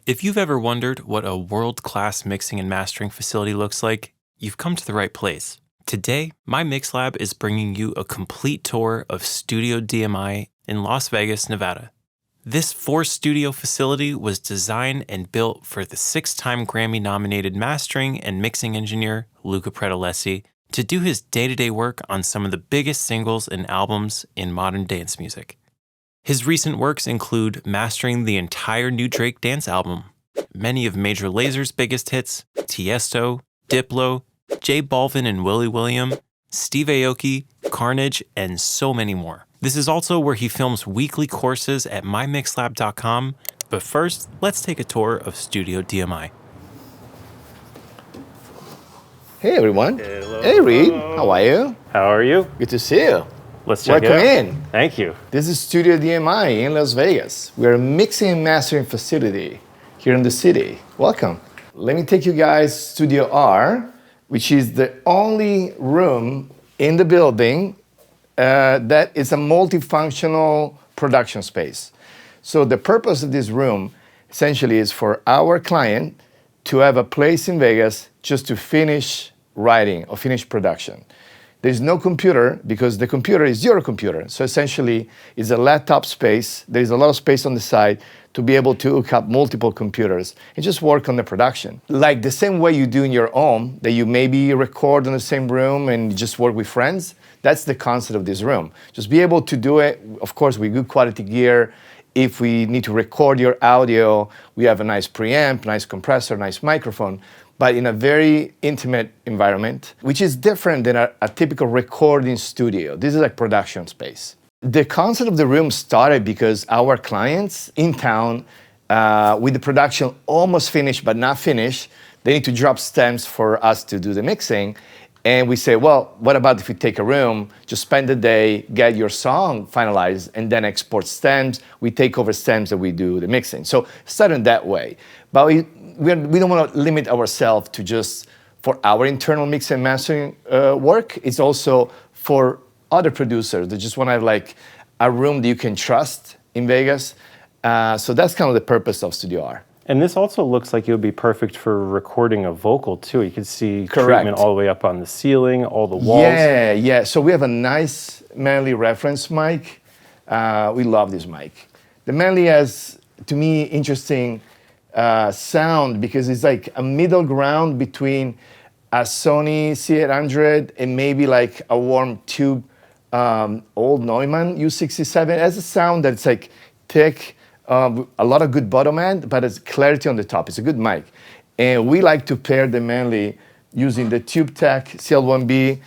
If you've ever wondered what a world-class mixing and mastering facility looks like, you've come to the right place. Today, MyMixLab is bringing you a complete tour of Studio DMI in Las Vegas, Nevada. This 4-studio facility was designed and built for the 6-time Grammy-nominated mastering and mixing engineer, Luca Pretolesi, to do his day-to-day work on some of the biggest singles and albums in modern dance music. His recent works include mastering the entire new Drake dance album, many of Major Laser's biggest hits, Tiesto, Diplo, J Balvin and Willie William, Steve Aoki, Carnage, and so many more. This is also where he films weekly courses at mymixlab.com, but first, let's take a tour of Studio DMI. Hey everyone. Hello. Hey Reed, how are you? How are you? Good to see you. Let's check Welcome it out. in. Thank you. This is Studio DMI in Las Vegas. We're a mixing and mastering facility here in the city. Welcome. Let me take you guys to Studio R, which is the only room in the building that is a multifunctional production space. So the purpose of this room essentially is for our client to have a place in Vegas just to finish writing or finish production. There's no computer because the computer is your computer. So essentially, it's a laptop space. There's a lot of space on the side to be able to hook up multiple computers and just work on the production. Like the same way you do in your home, that you maybe record in the same room and just work with friends. That's the concept of this room. Just be able to do it, of course, with good quality gear. If we need to record your audio, we have a nice preamp, nice compressor, nice microphone, but in a very intimate environment, which is different than a typical recording studio. This is like production space. The concept of the room started because our clients in town, with the production almost finished but not finished, they need to drop stems for us to do the mixing. And we say, well, what about if we take a room, just spend the day, get your song finalized, and then export stems. We take over stems and we do the mixing. So started that way. But we don't want to limit ourselves to just for our internal mix and mastering work. It's also for other producers that just want to have like a room that you can trust in Vegas. So that's kind of the purpose of Studio R. And this also looks like it would be perfect for recording a vocal too. You can see Correct. Treatment all the way up on the ceiling, all the walls. Yeah. So we have a nice Manley reference mic. We love this mic. The Manley has, to me, interesting sound because it's like a middle ground between a Sony C800 and maybe like a warm tube old Neumann U67. It has a sound that's like thick, a lot of good bottom end, but it's clarity on the top. It's a good mic. And we like to pair the Manley using the TubeTech CL1B,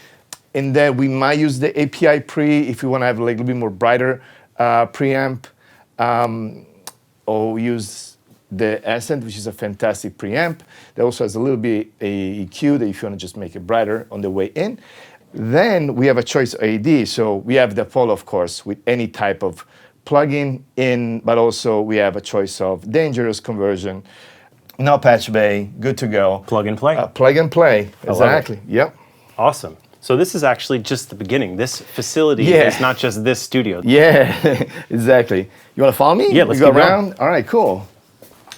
and then we might use the API pre if we want to have like a little bit more brighter preamp, or use the Ascent, which is a fantastic preamp. That also has a little bit a EQ that if you want to just make it brighter on the way in. Then we have a choice of AD. So we have the Apollo, of course, with any type of plug-in in, but also we have a choice of dangerous conversion, no patch bay, good to go. Plug and play. Plug and play, exactly. Yep. Awesome. So this is actually just the beginning. This facility is not just this studio. Yeah, exactly. You want to follow me? Yeah, let's go keep around. going. All right, cool.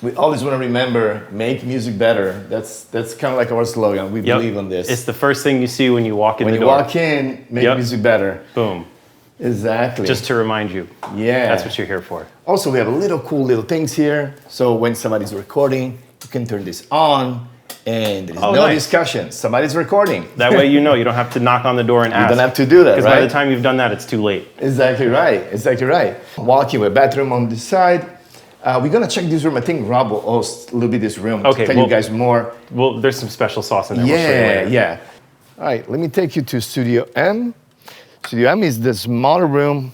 We always want to remember, make music better. That's kind of like our slogan. We believe on this. It's the first thing you see when you walk in the door. When you walk in, make music better. Boom. Exactly. Just to remind you. Yeah. That's what you're here for. Also, we have cool little things here. So when somebody's recording, you can turn this on and there's no discussion. Somebody's recording. That way you know you don't have to knock on the door and ask. You don't have to do that, right? Because by the time you've done that, it's too late. Exactly right. Walking with bathroom on this side. We're gonna check this room. I think Rob will host a little bit this room to tell you guys more. Well, there's some special sauce in there. We'll show you later. Yeah. All right, let me take you to Studio M. Studio M is the smaller room,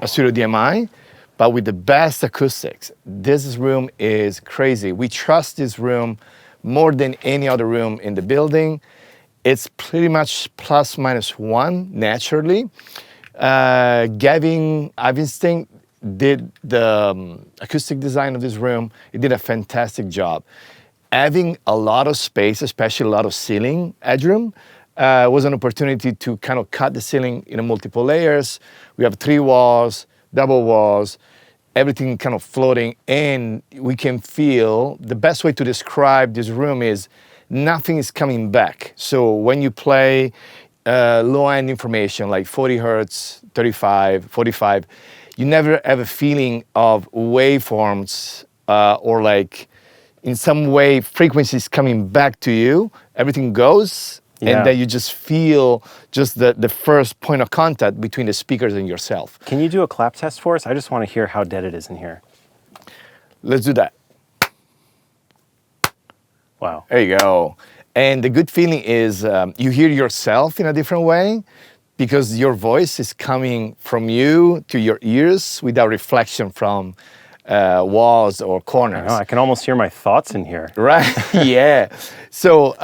a Studio DMI, but with the best acoustics. This room is crazy. We trust this room more than any other room in the building. It's pretty much plus minus one naturally. Gavin Haverstick did the acoustic design of this room. He did a fantastic job. Having a lot of space, especially a lot of ceiling headroom, was an opportunity to kind of cut the ceiling in multiple layers. We have 3 walls, double walls, everything kind of floating, and we can feel, the best way to describe this room is nothing is coming back. So when you play low-end information like 40 hertz, 35, 45, you never have a feeling of waveforms or like in some way frequencies coming back to you. Everything goes, and then you just feel just the first point of contact between the speakers and yourself. Can you do a clap test for us? I just want to hear how dead it is in here. Let's do that. Wow. There you go. And the good feeling is you hear yourself in a different way because your voice is coming from you to your ears without reflection from walls or corners. I know, I can almost hear my thoughts in here. Right, yeah. So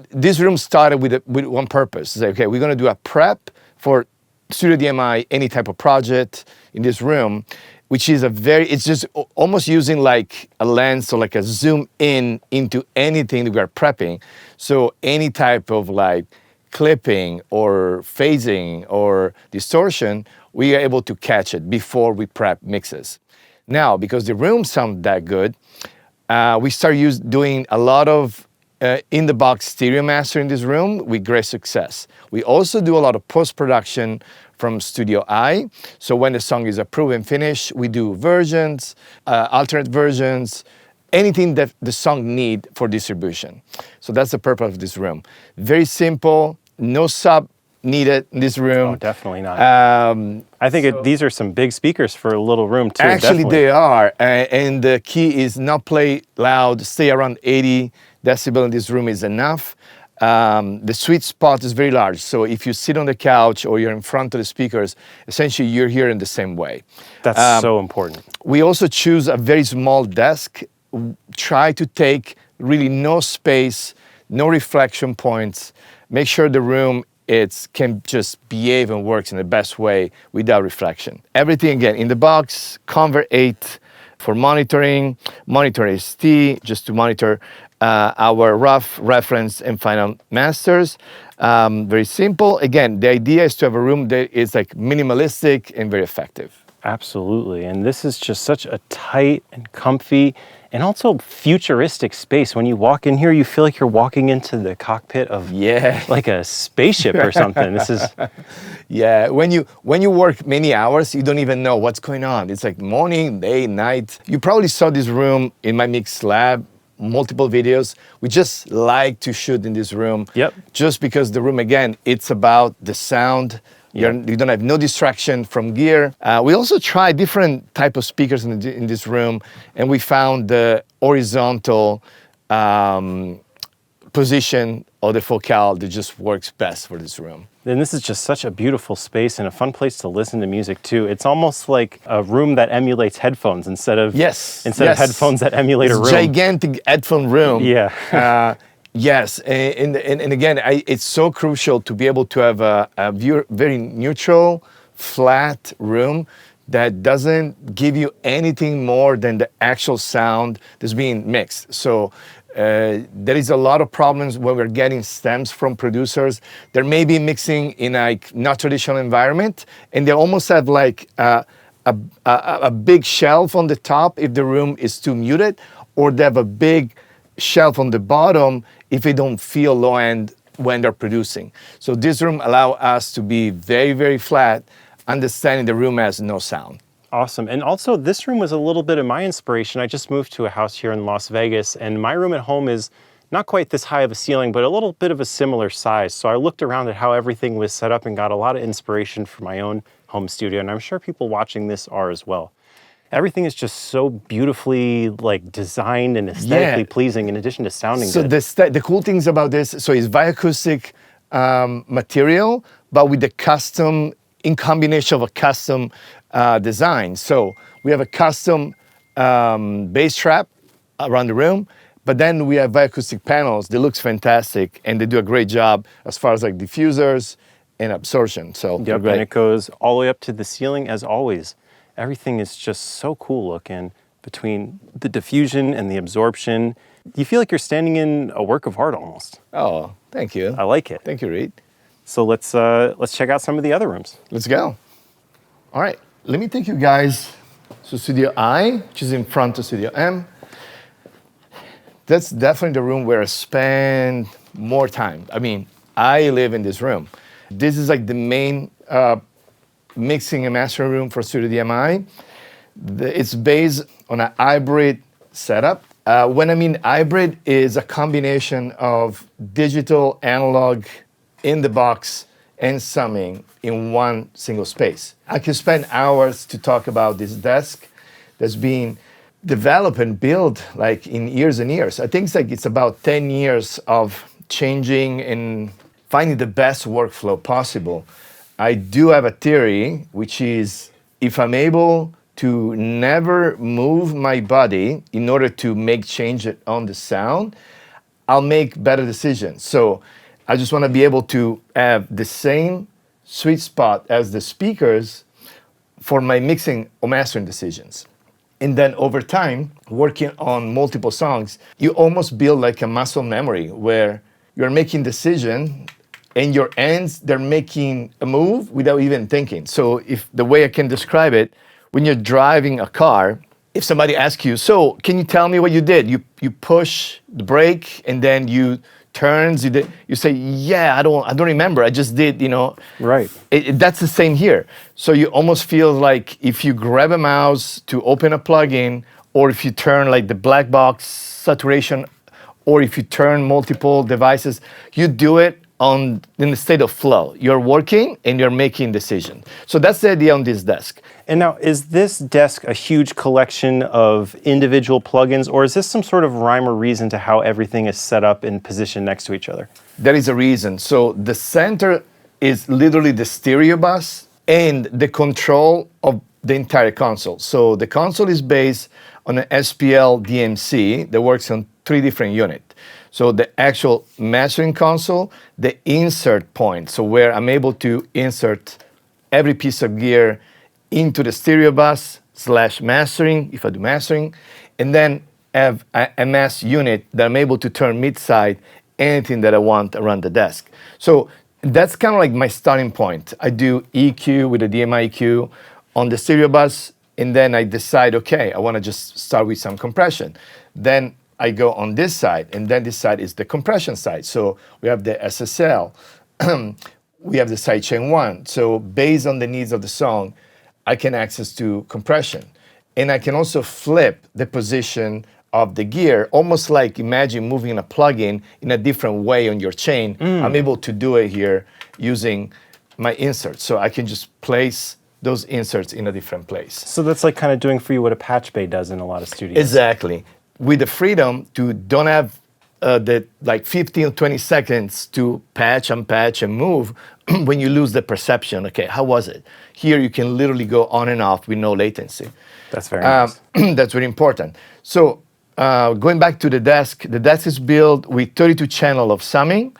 this room started with one purpose. It's like, okay, we're gonna do a prep for Studio DMI, any type of project in this room, which is it's just almost using like a lens or like a zoom in into anything that we are prepping. So any type of like clipping or phasing or distortion, we are able to catch it before we prep mixes. Now, because the room sounds that good, we start doing a lot of in-the-box stereo master in this room with great success. We also do a lot of post-production from Studio I. So when the song is approved and finished, we do versions, alternate versions, anything that the song need for distribution. So that's the purpose of this room. Very simple, no sub needed in this room. Oh, definitely not. I think these are some big speakers for a little room too. Actually, definitely. they are. And the key is not play loud, stay around 80 decibel in this room is enough. The sweet spot is very large. So if you sit on the couch or you're in front of the speakers, essentially you're hearing the same way. That's so important. We also choose a very small desk. Try to take really no space, no reflection points. Make sure the room can just behave and works in the best way without reflection. Everything again in the box, Convert 8 for monitoring, Monitor ST just to monitor our rough, reference, and final masters. Very simple. Again, the idea is to have a room that is like minimalistic and very effective. Absolutely, and this is just such a tight and comfy and also futuristic space. When you walk in here, you feel like you're walking into the cockpit of like a spaceship or something. This is when you work many hours, you don't even know what's going on. It's like morning, day, night. You probably saw this room in MyMixLab, multiple videos. We just like to shoot in this room. Just because the room, again, it's about the sound. You don't have no distraction from gear. We also tried different type of speakers in this room, and we found the horizontal position of the focal that just works best for this room. And this is just such a beautiful space and a fun place to listen to music too. It's almost like a room that emulates headphones instead of headphones that emulate a room. Gigantic headphone room. Yes, and again, it's so crucial to be able to have a very neutral, flat room that doesn't give you anything more than the actual sound that's being mixed. So there is a lot of problems when we're getting stems from producers. They may be mixing in a not traditional environment, and they almost have like a big shelf on the top if the room is too muted, or they have a big shelf on the bottom if they don't feel low end when they're producing. So this room allows us to be very, very flat, understanding the room has no sound. Awesome. And also this room was a little bit of my inspiration. I just moved to a house here in Las Vegas, and my room at home is not quite this high of a ceiling, but a little bit of a similar size. So I looked around at how everything was set up and got a lot of inspiration for my own home studio, and I'm sure people watching this are as well. Everything is just so beautifully like designed and aesthetically pleasing in addition to sounding good. So the cool things about this, so it's Vicoustic material, but with the custom, in combination of a custom design. So we have a custom bass trap around the room, but then we have Vicoustic panels that looks fantastic, and they do a great job as far as like diffusers and absorption. So and it goes all the way up to the ceiling as always. Everything is just so cool looking between the diffusion and the absorption. You feel like you're standing in a work of art almost. Oh, thank you. I like it. Thank you, Reed. So let's check out some of the other rooms. Let's go. All right, let me take you guys So Studio I, which is in front of Studio M, that's definitely the room where I spend more time. I mean, I live in this room. This is like the main mixing and mastering room for Studio DMI. It's based on a hybrid setup. When I mean hybrid, is a combination of digital, analog, in the box, and summing in one single space. I can spend hours to talk about this desk that's been developed and built like in years and years. I think it's about 10 years of changing and finding the best workflow possible. I do have a theory, which is if I'm able to never move my body in order to make change on the sound, I'll make better decisions. So I just want to be able to have the same sweet spot as the speakers for my mixing or mastering decisions. And then over time, working on multiple songs, you almost build like a muscle memory where you're making decision and your hands, they're making a move without even thinking. So if the way I can describe it, when you're driving a car, if somebody asks you, so can you tell me what you did? You push the brake and then you turns, you say, yeah, I don't remember, I just did, Right. That's the same here. So you almost feel like if you grab a mouse to open a plugin, or if you turn like the black box saturation, or if you turn multiple devices, you do it in the state of flow. You're working and you're making decisions. So that's the idea on this desk. And now, is this desk a huge collection of individual plugins, or is this some sort of rhyme or reason to how everything is set up and positioned next to each other? There is a reason. So the center is literally the stereo bus and the control of the entire console. So the console is based on an SPL DMC that works on 3 different units. So the actual mastering console, the insert point, so where I'm able to insert every piece of gear into the stereo bus / mastering, if I do mastering, and then have a mass unit that I'm able to turn mid-side anything that I want around the desk. So that's kind of like my starting point. I do EQ with a DMI EQ on the stereo bus, and then I decide, okay, I want to just start with some compression. Then I go on this side, and then this side is the compression side. So we have the SSL, we have the sidechain 1. So based on the needs of the song, I can access to compression. And I can also flip the position of the gear, almost like imagine moving a plugin in a different way on your chain. I'm able to do it here using my inserts. So I can just place those inserts in a different place. So that's like kind of doing for you what a patch bay does in a lot of studios. Exactly. With the freedom to don't have the like 15 or 20 seconds to patch, unpatch, and move when you lose the perception. Okay, how was it? Here you can literally go on and off with no latency. That's very nice. That's very important. So going back to the desk is built with 32 channel of summing,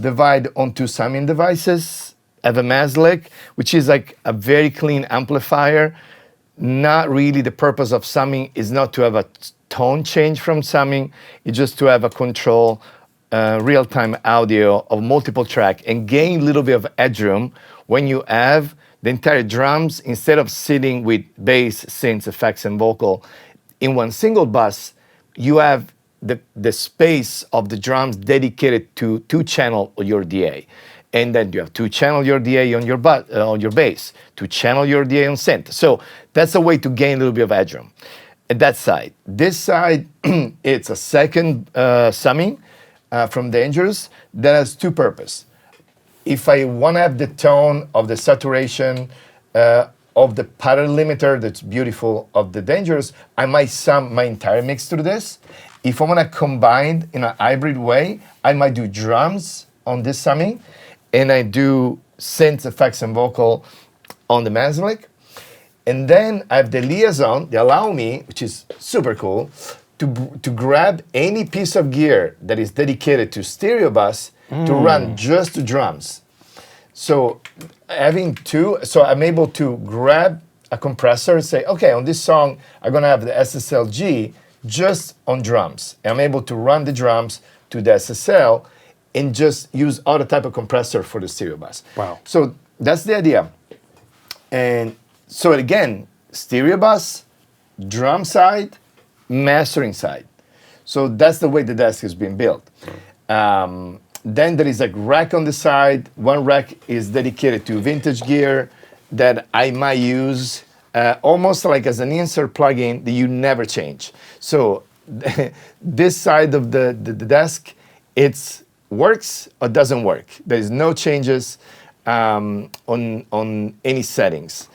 divide onto summing devices, have a MyMixLab, which is like a very clean amplifier. Not really the purpose of summing is not to have a tone change from summing, it's just to have a control real-time audio of multiple track and gain a little bit of headroom when you have the entire drums, instead of sitting with bass, synths, effects, and vocal in one single bus, you have the space of the drums dedicated to 2-channel your DA. And then you have 2-channel your DA on your bass, 2-channel your DA on synth. So that's a way to gain a little bit of headroom. At that side. This side, it's a second summing from Dangerous that has 2 purposes. If I want to have the tone of the saturation of the pattern limiter that's beautiful of the Dangerous, I might sum my entire mix through this. If I want to combine in a hybrid way, I might do drums on this summing, and I do synth, effects, and vocal on the MyMixLab. And then I have the liaison, the allow me, which is super cool, to grab any piece of gear that is dedicated to stereo bus to run just to drums. So having 2, so I'm able to grab a compressor and say, okay, on this song, I'm gonna have the SSLG just on drums. And I'm able to run the drums to the SSL and just use other type of compressor for the stereo bus. Wow. So that's the idea. And so again, stereo bus, drum side, mastering side. So that's the way the desk has been built. Then there is a rack on the side. One rack is dedicated to vintage gear that I might use almost like as an insert plugin that you never change. So this side of the desk, it works or doesn't work. There is no changes on any settings.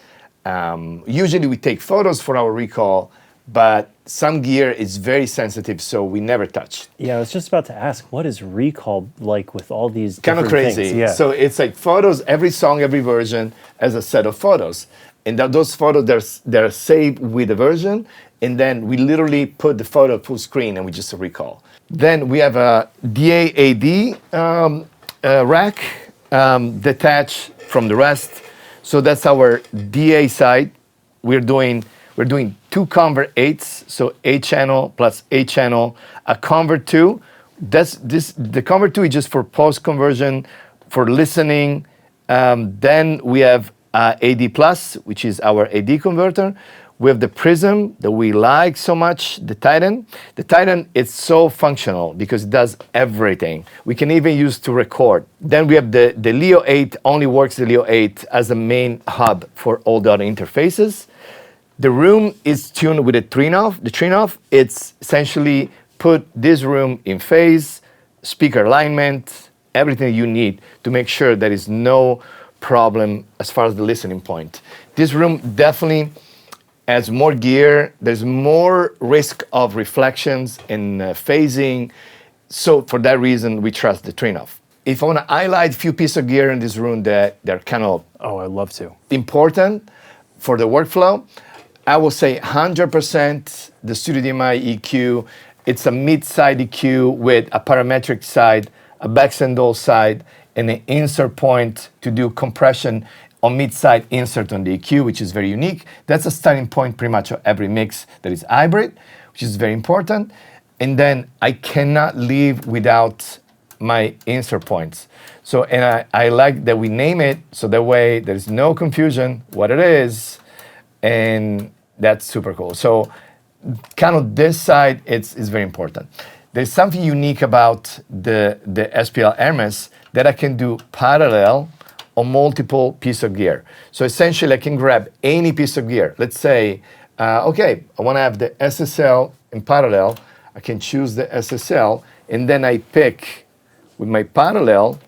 Usually we take photos for our recall, but some gear is very sensitive, so we never touch. Yeah, I was just about to ask, what is recall like with all these Kind of different crazy. things? Yeah. So it's like photos, every song, every version has a set of photos. And those photos, they're saved with the version, and then we literally put the photo full screen and we just recall. Then we have a DA-AD rack detached from the rest. So that's our DA side. We're doing 2 convert 8s, so 8 channel plus 8 channel, a convert 2. The convert 2 is just for post conversion, for listening. Then we have AD plus, which is our AD converter. We have the Prism that we like so much, the Titan. The Titan is so functional because it does everything. We can even use to record. Then we have the Leo 8, only works the Leo 8 as a main hub for all the other interfaces. The room is tuned with a Trinnov. The Trinnov, it's essentially put this room in phase, speaker alignment, everything you need to make sure there is no problem as far as the listening point. This room definitely has more gear. There's more risk of reflections and phasing. So for that reason, we trust the Trinnov. If I want to highlight a few pieces of gear in this room that they're kind of I'd love to. important for the workflow, I will say 100% the Studio DMI EQ. It's a mid-side EQ with a parametric side, a backsendoll side, and an insert point to do compression on mid-side insert on the EQ, which is very unique. That's a starting point pretty much of every mix that is hybrid, which is very important. And then I cannot leave without my insert points. So, and I like that we name it so that way there's no confusion what it is, and that's super cool. So kind of this side is very important. There's something unique about the SPL Hermes that I can do parallel on multiple pieces of gear. So essentially I can grab any piece of gear. Let's say, okay, I want to have the SSL in parallel. I can choose the SSL, and then I pick with my parallel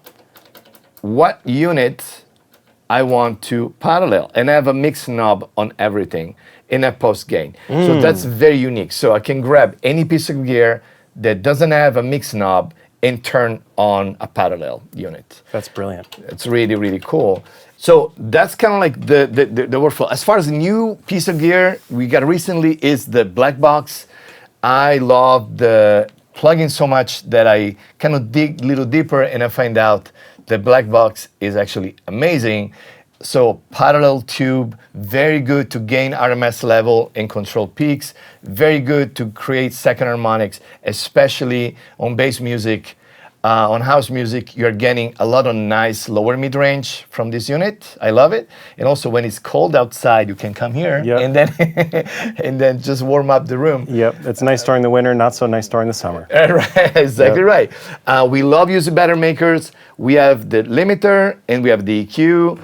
what unit I want to parallel, and I have a mix knob on everything in a post gain. So that's very unique. So I can grab any piece of gear that doesn't have a mix knob and turn on a parallel unit. That's brilliant. It's really, really cool. So that's kind of like the workflow. As far as a new piece of gear we got recently is the black box. I love the plugin so much that I kind of dig a little deeper and I find out the black box is actually amazing. So parallel tube, very good to gain RMS level and control peaks, very good to create second harmonics, especially on bass music. On house music, you're getting a lot of nice lower mid-range from this unit. I love it. And also when it's cold outside, you can come here and then and then just warm up the room. Yep, it's nice during the winter, not so nice during the summer. Right, exactly right. We love using better makers. We have the limiter and we have the EQ.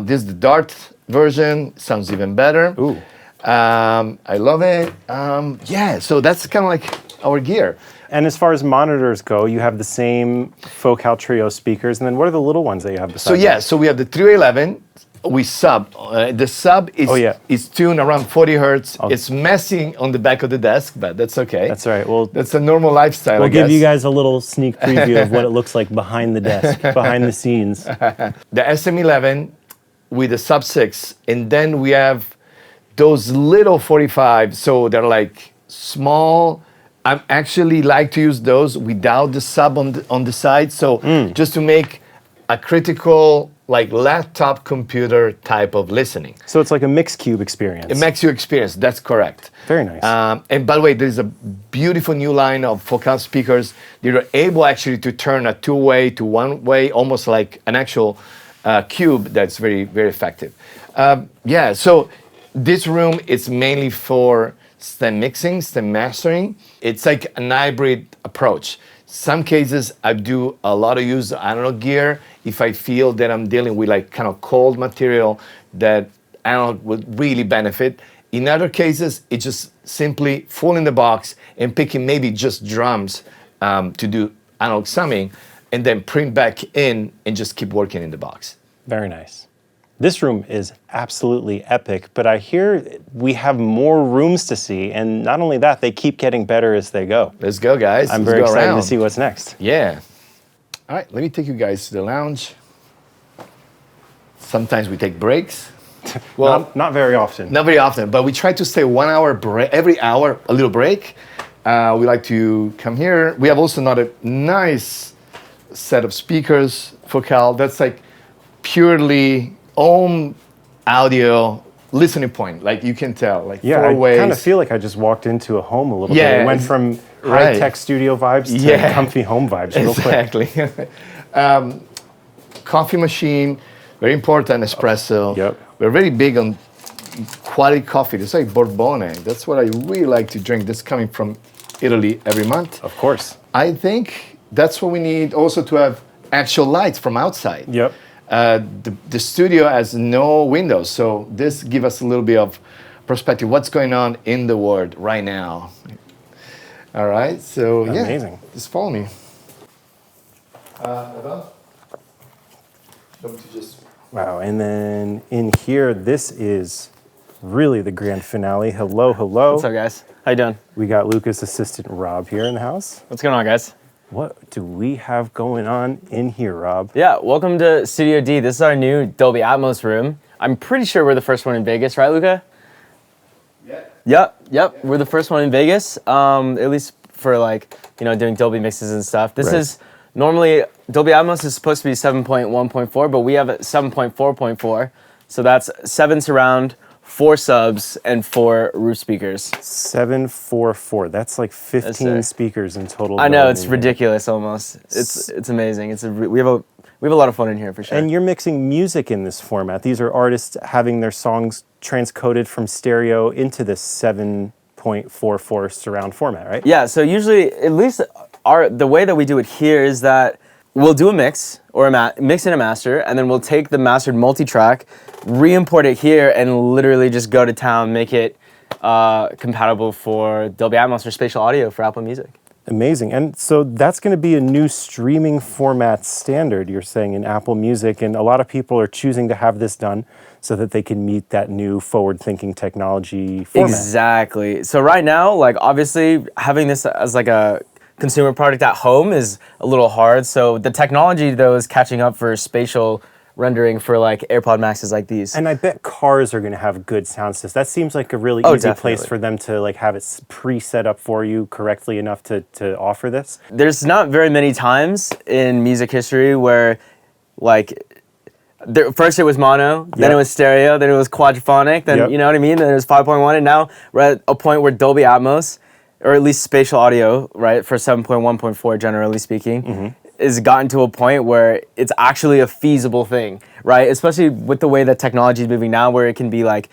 This is the Dart version, sounds even better. Ooh. I love it. Yeah, so that's kind of like our gear. And as far as monitors go, you have the same Focal Trio speakers, and then what are the little ones that you have beside that? So we have the 311. We sub. The sub is tuned around 40 hertz. It's messing on the back of the desk, but that's okay. That's all right. Well, that's a normal lifestyle. We'll give you guys a little sneak preview of what it looks like behind the desk, behind the scenes. The SM11 with the sub 6, and then we have those little 45. So they're like small. I actually like to use those without the sub on the side. So just to make a critical, like laptop computer type of listening. So it's like a Mixcube experience. A Mixcube experience, that's correct. Very nice. And by the way, there's a beautiful new line of Focal speakers that are able actually to turn a two-way to one-way, almost like an actual cube that's very, very effective. So This room is mainly for stem mixing, stem mastering. It's like an hybrid approach. Some cases I do a lot of use analog gear if I feel that I'm dealing with like kind of cold material that analog would really benefit. In other cases, it's just simply full in the box and picking maybe just drums to do analog summing and then print back in and just keep working in the box. Very nice. This room is absolutely epic, but I hear we have more rooms to see, and not only that, they keep getting better as they go. Let's go, guys. I'm Let's very go excited around. to see what's next. Yeah. All right, let me take you guys to the lounge. Sometimes we take breaks. Well, not very often. Not very often, but we try to stay 1 hour break, every hour, a little break. We like to come here. We have also not a nice set of speakers, Focal. That's like purely home audio listening point. Like you can tell, like Yeah, four ways. I kind of feel like I just walked into a home a little bit. Yeah, It went from right. high-tech studio vibes to comfy home vibes real quick. Exactly. Coffee machine, very important, espresso. Yep. We're very big on quality coffee. It's like Borbone. That's what I really like to drink. This coming from Italy every month. Of course. I think that's what we need also to have actual lights from outside. Yep. The studio has no windows, so this gives us a little bit of perspective. What's going on in the world right now? All right, so Amazing. just follow me. Just Wow, and then in here, this is really the grand finale. Hello, hello. What's up, guys? How you doing? We got Luca's assistant, Rob, here in the house. What's going on, guys? What do we have going on in here, Rob? Yeah, welcome to Studio D. This is our new Dolby Atmos room. I'm pretty sure we're the first one in Vegas, right, Luca? Yep. We're the first one in Vegas, at least for like, doing Dolby mixes and stuff. This is normally, Dolby Atmos is supposed to be 7.1.4, but we have it 7.4.4. So that's 7 surround, 4 subs, and 4 roof speakers. 744. That's like 15 speakers in total. I know, going it's in here. ridiculous almost. It's amazing. We have a lot of fun in here for sure. And you're mixing music in this format. These are artists having their songs transcoded from stereo into this 7.44 surround format, right? Yeah, so usually, at least the way that we do it here is that we'll do a mix or a mix and a master, and then we'll take the mastered multi-track, re-import it here, and literally just go to town, make it compatible for Dolby Atmos or spatial audio for Apple Music. Amazing. And so that's going to be a new streaming format standard, you're saying, in Apple Music. And a lot of people are choosing to have this done so that they can meet that new forward-thinking technology format. Exactly. So right now, like obviously having this as like a consumer product at home is a little hard. So the technology though is catching up for spatial rendering for like AirPod Maxes like these. And I bet cars are going to have good sound systems. That seems like a really easy place for them to like have it pre-set up for you correctly enough to offer this. There's not very many times in music history where like first it was mono, then it was stereo, then it was quadraphonic, then you know what I mean? Then it was 5.1, and now we're at a point where Dolby Atmos, or at least spatial audio, right, for 7.1.4 generally speaking, is gotten to a point where it's actually a feasible thing, right? Especially with the way that technology is moving now, where it can be like,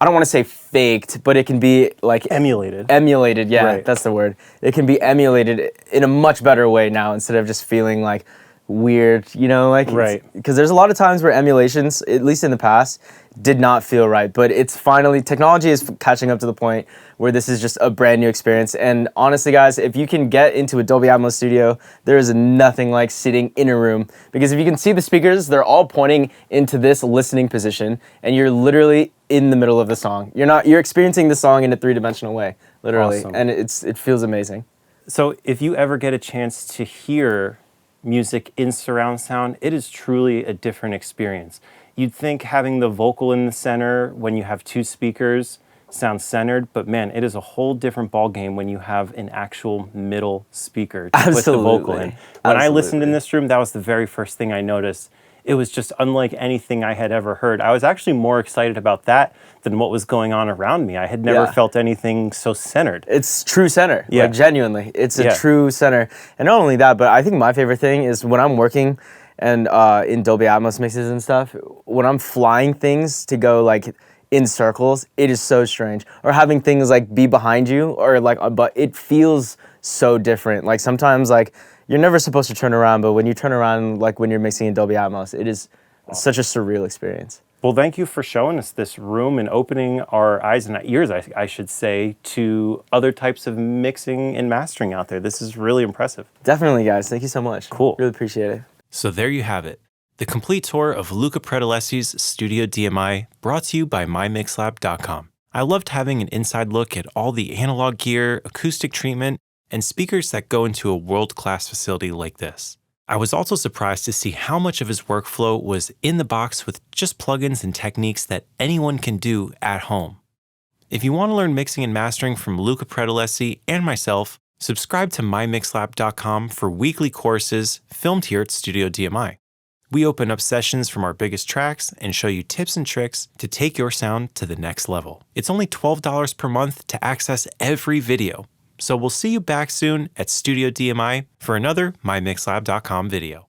I don't want to say faked, but it can be like Emulated. Emulated, yeah, Right. that's the word. It can be emulated in a much better way now instead of just feeling like weird, like Right. because there's a lot of times where emulations, at least in the past, did not feel right, but it's finally, technology is catching up to the point where this is just a brand new experience. And honestly, guys, if you can get into a Dolby Atmos studio, there is nothing like sitting in a room, because if you can see the speakers, they're all pointing into this listening position, and you're literally in the middle of the song. You're experiencing the song in a 3-dimensional way, literally. Awesome. And it feels amazing. So if you ever get a chance to hear music in surround sound, it is truly a different experience. You'd think having the vocal in the center when you have 2 speakers sounds centered, but man, it is a whole different ballgame when you have an actual middle speaker to put the vocal in. When I listened in this room, that was the very first thing I noticed. It was just unlike anything I had ever heard. I was actually more excited about that than what was going on around me. I had never felt anything so centered. It's true center, like genuinely. It's a true center. And not only that, but I think my favorite thing is when I'm working and in Dolby Atmos mixes and stuff, when I'm flying things to go like in circles, it is so strange. Or having things like be behind you, or like, but it feels so different. Like sometimes like you're never supposed to turn around, but when you turn around, like when you're mixing in Dolby Atmos, it is such a surreal experience. Well, thank you for showing us this room and opening our eyes and ears, I should say, to other types of mixing and mastering out there. This is really impressive. Definitely, guys. Thank you so much. Cool. Really appreciate it. So there you have it. The complete tour of Luca Pretolesi's Studio DMI, brought to you by MyMixLab.com. I loved having an inside look at all the analog gear, acoustic treatment, and speakers that go into a world-class facility like this. I was also surprised to see how much of his workflow was in the box with just plugins and techniques that anyone can do at home. If you want to learn mixing and mastering from Luca Pretolesi and myself, subscribe to MyMixLab.com for weekly courses filmed here at Studio DMI. We open up sessions from our biggest tracks and show you tips and tricks to take your sound to the next level. It's only $12 per month to access every video. So we'll see you back soon at Studio DMI for another MyMixLab.com video.